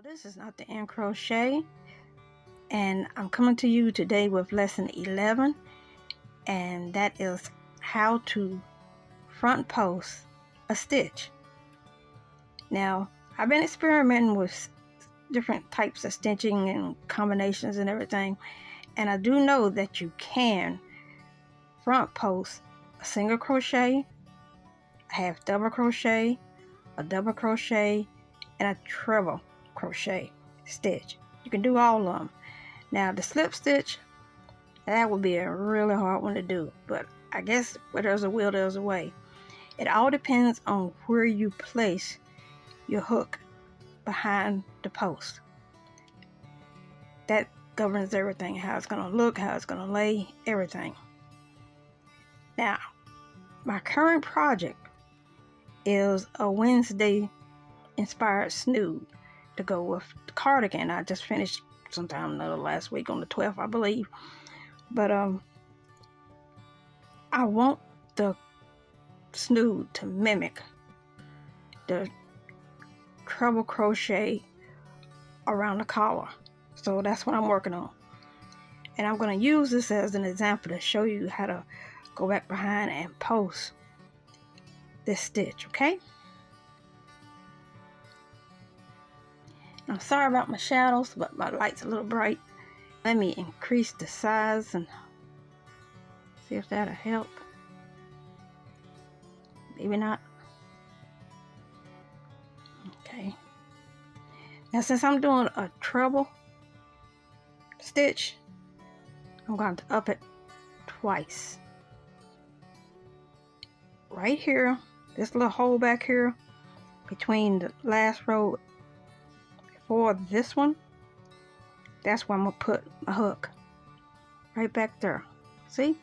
This is Left Handed Crochet, and I'm coming to you today with lesson 11, and that is how to front post a stitch. Now, I've been experimenting with different types of stitching and combinations and everything, and I do know that you can front post a single crochet, a half double crochet, a double crochet, and a treble crochet stitch. You can do all of them. Now the slip stitch, that would be a really hard one to do, but I guess where there's a will, there's a way. It all depends on where you place your hook behind the post. That governs everything, how it's going to look, how it's going to lay, everything. Now, my current project is a Wednesday inspired snood to go with the cardigan. I just finished sometime last week on the 12th, I believe. But I want the snood to mimic the treble crochet around the collar. So that's what I'm working on. And I'm going to use this as an example to show you how to go back behind and post this stitch, okay? I'm sorry about my shadows, but my light's a little bright. Let me increase the size and see if that'll help. Maybe not. Okay. Now since I'm doing a treble stitch, I'm going to up it twice. Right here, this little hole back here between the last row for this one, that's where I'm gonna put my hook, right back there. See?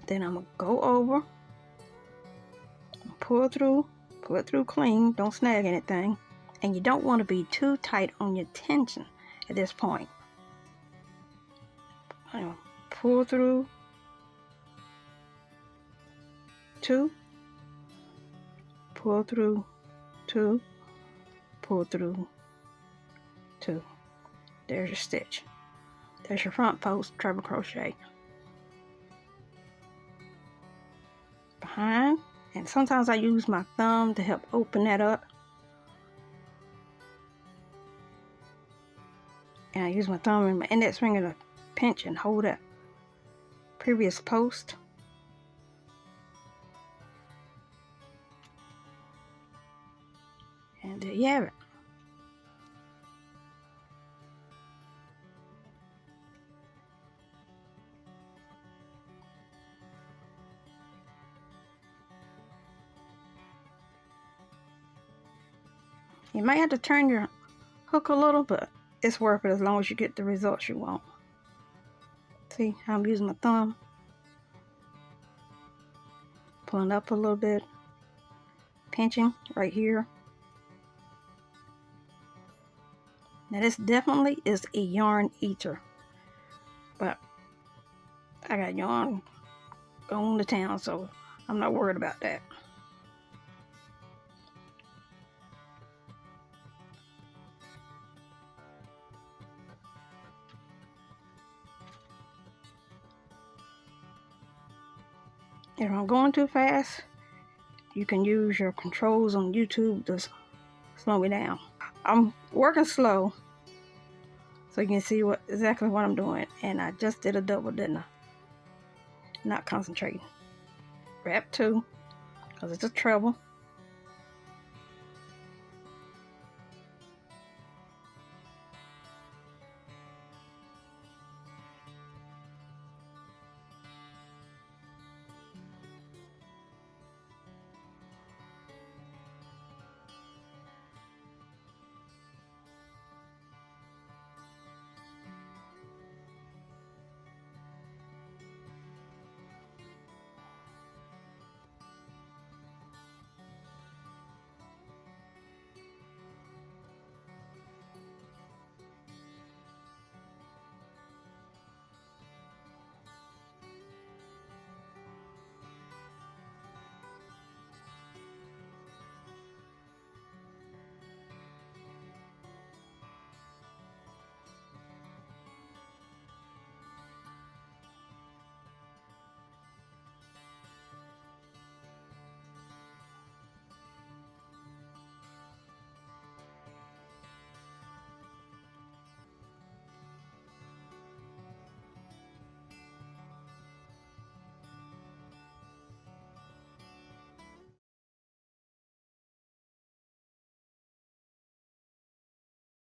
Then I'm gonna go over, pull it through clean, don't snag anything, and you don't want to be too tight on your tension at this point. I'm gonna pull through 2, pull through 2, pull through 2. There's your stitch. There's your front post treble crochet. Behind, and sometimes I use my thumb to help open that up. And I use my thumb and my index finger to pinch and hold that previous post. And there you have it. You might have to turn your hook a little, but it's worth it as long as you get the results you want. See how I'm using my thumb? Pulling up a little bit. Pinching right here. Now this definitely is a yarn eater, but I got yarn going to town, so I'm not worried about that. If I'm going too fast, you can use your controls on YouTube to slow me down. I'm working slow so you can see exactly what I'm doing, and I just did a double, didn't I? Not concentrating. Wrap 2 because it's a treble.